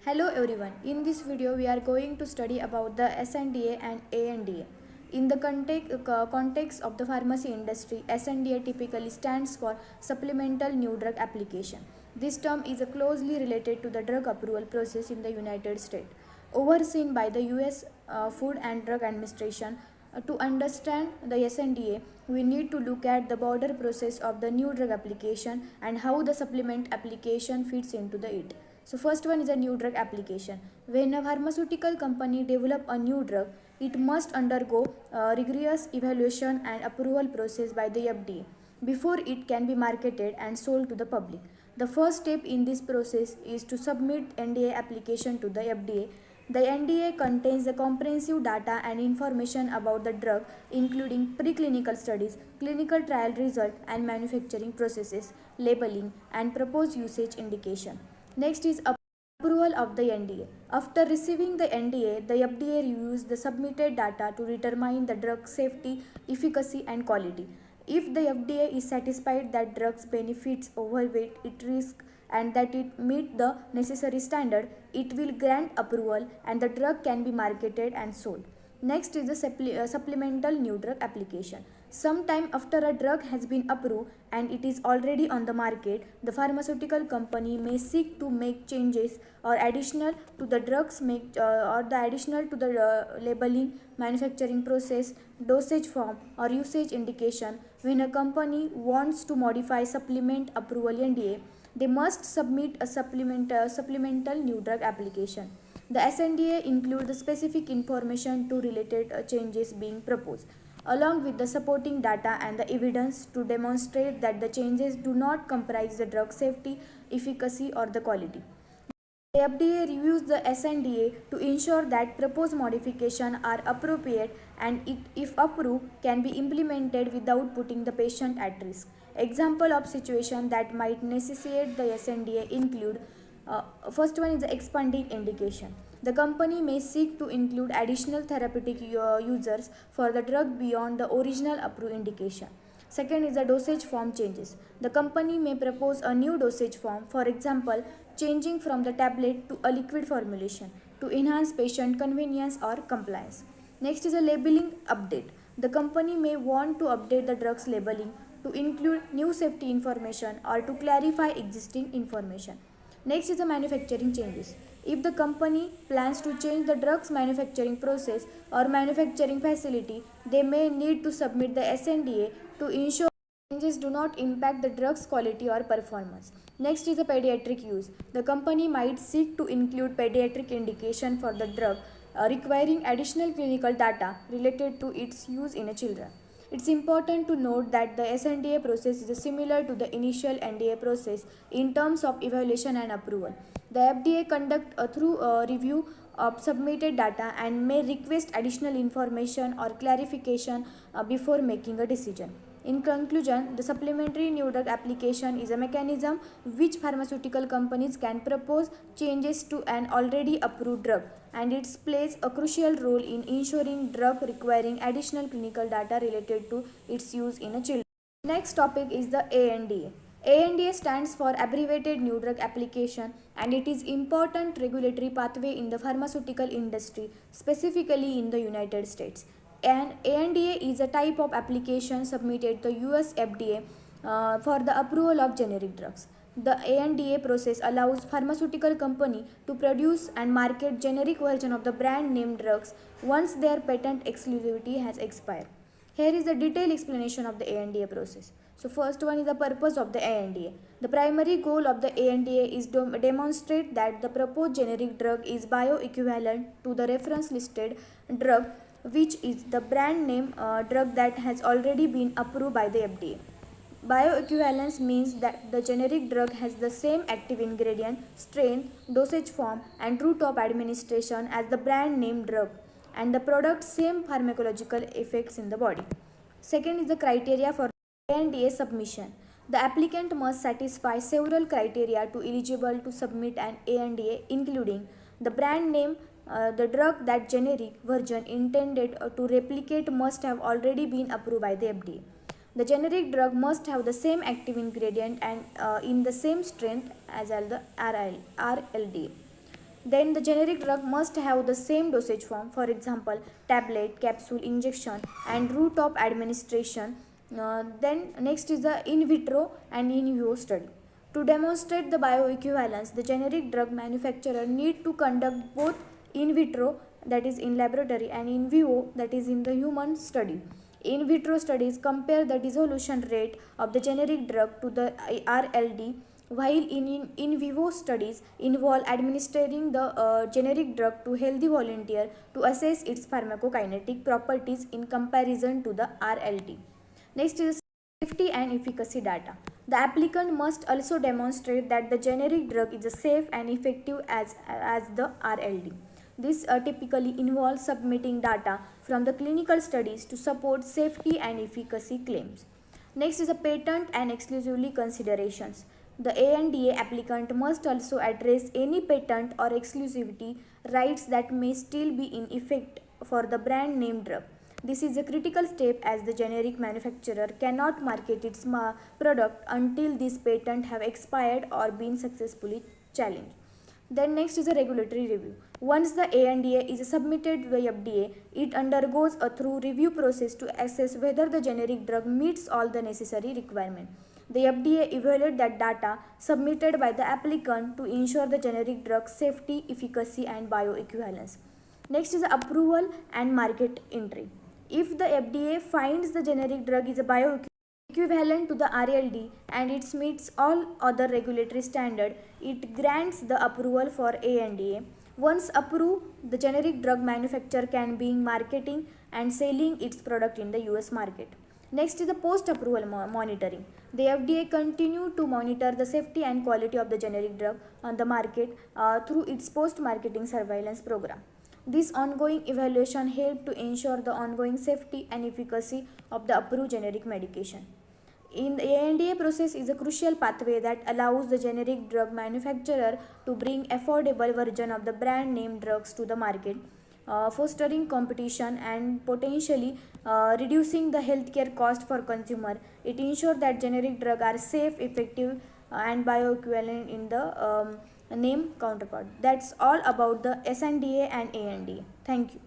Hello everyone. In this video we are going to study about the SNDA and ANDA. In the context of the pharmacy industry, SNDA typically stands for Supplemental New Drug Application. This term is closely related to the drug approval process in the United States, overseen by the US Food and Drug Administration. To understand the SNDA, we need to look at the broader process of the new drug application and how the supplement application fits into it. So first one is a new drug application. When a pharmaceutical company develop a new drug, it must undergo a rigorous evaluation and approval process by the FDA before it can be marketed and sold to the public. The first step in this process is to submit NDA application to the FDA. The NDA contains the comprehensive data and information about the drug, including preclinical studies, clinical trial result, and manufacturing processes, labeling, and proposed usage indication. Next is approval of the NDA. After receiving the NDA, the FDA reviews the submitted data to determine the drug safety, efficacy, and quality. If the FDA is satisfied that drugs benefits outweigh its risk and that it meet the necessary standard, it will grant approval and the drug can be marketed and sold. Next is the supplemental new drug application. Sometime after a drug has been approved and it is already on the market, the pharmaceutical company may seek to make changes or additional to the labeling, manufacturing process, dosage form, or usage indication. When a company wants to modify supplement approval NDA, they must submit a supplemental new drug application. The SNDA includes the specific information to related changes being proposed, along with the supporting data and the evidence to demonstrate that the changes do not compromise the drug safety, efficacy, or the quality. The FDA reviews the SNDA to ensure that proposed modifications are appropriate and if approved, can be implemented without putting the patient at risk. Example of situation that might necessitate the SNDA include first one is the expanding indication. The company may seek to include additional therapeutic users for the drug beyond the original approved indication. Second is the dosage form changes. The company may propose a new dosage form, for example, changing from the tablet to a liquid formulation to enhance patient convenience or compliance. Next is a labeling update. The company may want to update the drug's labeling to include new safety information or to clarify existing information. Next is the manufacturing changes. If the company plans to change the drug's manufacturing process or manufacturing facility, they may need to submit the SNDA to ensure changes do not impact the drug's quality or performance. Next is the pediatric use. The company might seek to include pediatric indication for the drug, requiring additional clinical data related to its use in children. It's important to note that the SNDA process is similar to the initial NDA process in terms of evaluation and approval. The FDA conducts a thorough review of submitted data and may request additional information or clarification before making a decision. In conclusion, the supplementary new drug application is a mechanism which pharmaceutical companies can propose changes to an already approved drug, and it plays a crucial role in ensuring drug requiring additional clinical data related to its use in children. Next topic is the ANDA. ANDA stands for Abbreviated New Drug Application, and it is important regulatory pathway in the pharmaceutical industry, specifically in the United States. An ANDA is a type of application submitted to US FDA for the approval of generic drugs. The ANDA process allows pharmaceutical company to produce and market generic version of the brand name drugs once their patent exclusivity has expired. Here is a detailed explanation of the ANDA process. So first one is the purpose of the ANDA. The primary goal of the ANDA is to demonstrate that the proposed generic drug is bioequivalent to the reference listed drug, which is the brand name drug that has already been approved by the FDA. Bioequivalence means that the generic drug has the same active ingredient, strength, dosage form, and route of administration as the brand name drug, and the product's same pharmacological effects in the body. Second is the criteria for ANDA submission. The applicant must satisfy several criteria to eligible to submit an ANDA, including the brand name, the drug that generic version intended to replicate must have already been approved by the FDA. The generic drug must have the same active ingredient and in the same strength as the RLD. Then the generic drug must have the same dosage form, for example, tablet, capsule, injection, and route of administration. Then next is the in vitro and in vivo study. To demonstrate the bioequivalence, the generic drug manufacturer need to conduct both in vitro, that is in laboratory, and in vivo, that is in the human study. In vitro studies compare the dissolution rate of the generic drug to the RLD, while in vivo studies involve administering the generic drug to healthy volunteer to assess its pharmacokinetic properties in comparison to the RLD. Next is safety and efficacy data. The applicant must also demonstrate that the generic drug is safe and effective as the RLD. This typically involves submitting data from the clinical studies to support safety and efficacy claims. Next is the patent and exclusivity considerations. The ANDA applicant must also address any patent or exclusivity rights that may still be in effect for the brand name drug. This is a critical step as the generic manufacturer cannot market its product until these patents have expired or been successfully challenged. Then next is a regulatory review. Once the ANDA is submitted to the FDA, it undergoes a thorough review process to assess whether the generic drug meets all the necessary requirements. The FDA evaluates that data submitted by the applicant to ensure the generic drug safety, efficacy, and bioequivalence. Next is approval and market entry. If the FDA finds the generic drug is a bioequivalent to the RLD and it meets all other regulatory standards, it grants the approval for ANDA. Once approved, the generic drug manufacturer can begin marketing and selling its product in the US market. Next is the post-approval monitoring. The FDA continue to monitor the safety and quality of the generic drug on the market through its post-marketing surveillance program. This ongoing evaluation helps to ensure the ongoing safety and efficacy of the approved generic medication. In the ANDA process is a crucial pathway that allows the generic drug manufacturer to bring affordable version of the brand name drugs to the market, fostering competition and potentially reducing the healthcare cost for consumer. It ensures that generic drugs are safe, effective, and bioequivalent in the name counterpart. That's all about the SNDA and ANDA. Thank you.